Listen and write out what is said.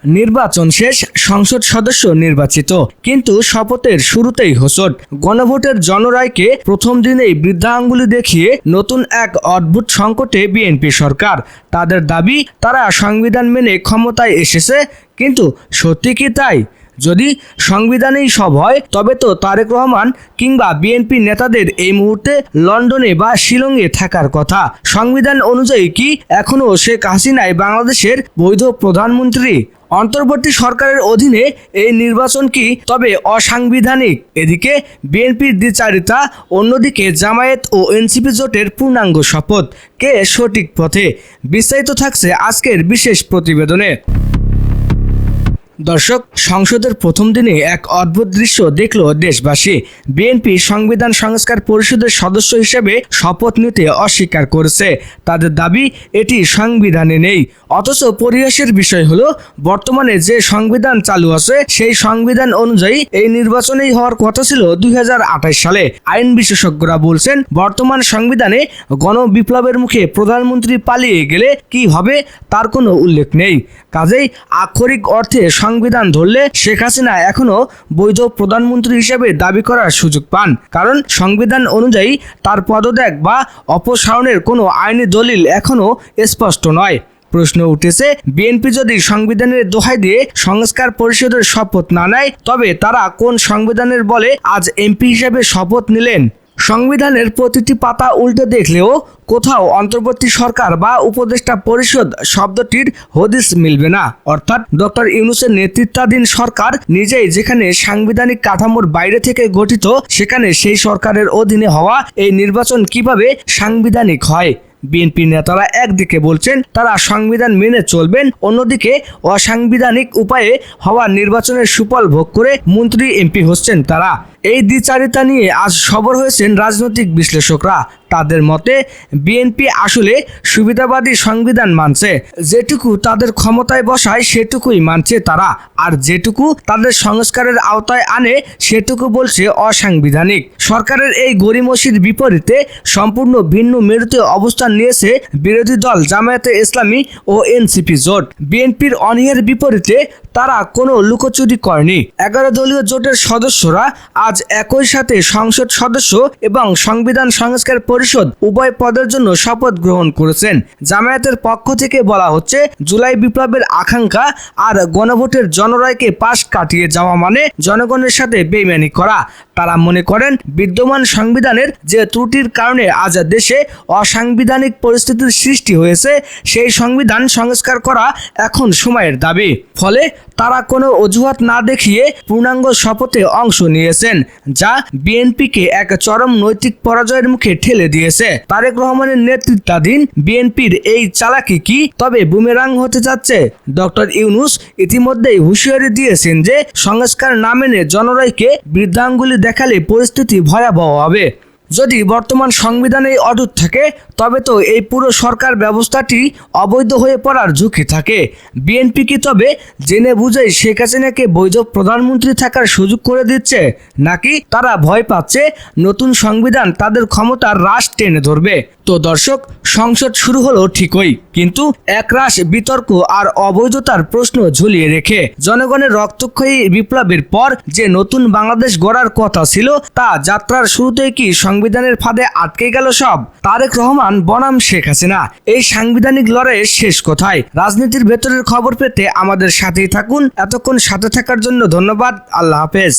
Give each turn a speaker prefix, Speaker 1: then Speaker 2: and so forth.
Speaker 1: নির্বাচন শেষ, সংসদ সদস্য নির্বাচিত, কিন্তু শপথের শুরুতেই হোঁচট। গণভোটের জনরায়কে প্রথম দিনেই বৃদ্ধা আঙ্গুলি দেখিয়ে নতুন এক অদ্ভুত সংকটে বিএনপি সরকার। তাদের দাবি তারা সংবিধান মেনে ক্ষমতায় এসেছে, কিন্তু সত্যি কি তাই? যদি সংবিধানেই সব হয়, তবে তো তারেক রহমান কিংবা বিএনপি নেতাদের এই মুহূর্তে লন্ডনে বা শিলংয়ে থাকার কথা। সংবিধান অনুযায়ী কি এখনও শেখ হাসিনাই বাংলাদেশের বৈধ প্রধানমন্ত্রী? অন্তর্বর্তী সরকারের অধীনে এই নির্বাচন কি তবে অসাংবিধানিক? এদিকে বিএনপির দ্বিচারিতা, অন্যদিকে জামায়াত ও এনসিপি জোটের পূর্ণাঙ্গ শপথ। কে সঠিক পথে? বিস্তারিত থাকছে আজকের বিশেষ প্রতিবেদনে। দর্শক, সংসদের প্রথম দিনে এক অদ্ভুত দৃশ্য দেখল দেশবাসী। বিএনপি সংবিধান সংস্কার পরিষদের সদস্য হিসেবে শপথ নিতে অস্বীকার করেছে। তাদের দাবি এটি সংবিধানে নেই। অথচ পরিহাসের বিষয় হলো, বর্তমানে যে সংবিধান চালু আছে সেই সংবিধান অনুযায়ী এই নির্বাচনেই হওয়ার কথা ছিল 2028 সালে। আইন বিশেষজ্ঞরা বলছেন, বর্তমান সংবিধানে গণবিপ্লবের মুখে প্রধানমন্ত্রী পালিয়ে গেলে কি হবে তার কোনো উল্লেখ নেই। কাজেই আক্ষরিক অর্থে সংবিধান ধরলে শেখ হাসিনা এখনও বৈধ প্রধানমন্ত্রী হিসেবে দাবি করার সুযোগ পান, কারণ সংবিধান অনুযায়ী তার পদত্যাগ বা অপসারণের কোনো আইনি দলিল এখনও স্পষ্ট নয়। প্রশ্ন উঠেছে, বিএনপি যদি সংবিধানের দোহাই দিয়ে সংস্কার পরিষদের শপথ না নেয়, তবে তারা কোন সংবিধানের বলে আজ এমপি হিসেবে শপথ নিলেন? সংবিধানের প্রতিটি পাতা উল্টে দেখলেও কোথাও অন্তর্বর্তী সরকার বা উপদেষ্টা পরিষদ শব্দটির হদিস মিলবে না। অর্থাৎ ডক্টর ইউনূসের নেতৃত্বাধীন সরকার নিজেই যেখানে সাংবিধানিক কাঠামোর বাইরে থেকে গঠিত, সেখানে সেই সরকারের অধীনে হওয়া এই নির্বাচন কিভাবে সাংবিধানিক হয়? বিএনপি নেতারা একদিকে বলছেন তারা সংবিধান মেনে চলবেন, অন্যদিকে অসাংবিধানিক উপায়ে হওয়া নির্বাচনের সুফল ভোগ করে মন্ত্রী এমপি হচ্ছেন তারা। এই দ্বিচারিতা নিয়ে আজ সরব হয়েছেন রাজনৈতিক বিশ্লেষকরা। তাদের মতে বিএনপি আসলে সুবিধাবাদী সংবিধান মানছে, যেটুকু তাদের ক্ষমতায় বসায় সেটুকুই মানছে তারা, আর যেটুকু তাদের সংস্কারের আওতায় আনে সেটুকু বলছে অসাংবিধানিক। সরকারের এই গড়িমসির বিপরীতে সম্পূর্ণ ভিন্ন মেরুতে অবস্থান নিয়েছে বিরোধী দল জামায়াতে ইসলামী ও এনসিপি জোট। বিএনপির অনীহের বিপরীতে তারা কোনো লুকোচুরি করেনি। 11 দলীয় জোটের সদস্যরা আজ একই সাথে সংসদ সদস্য এবং সংবিধান সংস্কার পরিষদ উভয় পদের জন্য শপথ গ্রহণ করেছেন। জামায়াতের পক্ষ থেকে বলা হচ্ছে, জুলাই বিপ্লবের আকাঙ্ক্ষা আর গণভোটের জনরায়কে পাশ কাটিয়ে যাওয়া মানে জনগণের সাথে বেইমানি করা। তারা মনে করেন বিদ্যমান সংবিধানের যে ত্রুটির কারণে আজ দেশে অসাংবিধানিক পরিস্থিতির সৃষ্টি হয়েছে, সেই সংবিধান সংস্কার করা এখন সময়ের দাবি। ফলে তারা কোনো অজুহাত না দেখিয়ে পূর্ণাঙ্গ শপথে অংশ নিয়েছেন, যা বিএনপিকে এক চরম নৈতিক পরাজয়ের মুখে ঠেলে দিয়েছে। তারেক রহমানের নেতৃত্বাধীন বিএনপির এই চালাকি কি তবে বুমেরাং হতে যাচ্ছে? ডক্টর ইউনূস ইতিমধ্যেই হুঁশিয়ারি দিয়েছেন যে সংস্কার না মেনে জনরায়কে বৃদ্ধাঙ্গুলি দেখালে পরিস্থিতি ভয়াবহ হবে। যদি বর্তমান সংবিধানে অটুট থাকে, তবে তো এই পুরো সরকার ব্যবস্থাটি অবৈধ হয়ে পড়ার ঝুঁকি থাকে। বিএনপি কি তবে জেনে বুঝেই শেখ হাসিনাকে বৈধ প্রধানমন্ত্রী থাকার সুযোগ করে দিচ্ছে, নাকি তারা ভয় পাচ্ছে নতুন সংবিধান তাদের ক্ষমতার হ্রাস টেনে ধরবে? তো দর্শক, সংসদ শুরু হলো ঠিকই, কিন্তু একরাশ বিতর্ক আর অবৈধতার প্রশ্ন ঝুলিয়ে রেখে জনগণের রক্তক্ষয়ী বিপ্লবের পর যে নতুন বাংলাদেশ গড়ার কথা ছিল, তা যাত্রার শুরুতেই কি সংবিধানের ফাঁদে আটকে গেল সব? তারেক রহমান বনাম শেখ হাসিনা, এই সাংবিধানিক লড়াইয়ের শেষ কোথায়? রাজনীতির ভেতরের খবর পেতে আমাদের সাথেই থাকুন। এতক্ষণ সাথে থাকার জন্য ধন্যবাদ। আল্লাহ হাফেজ।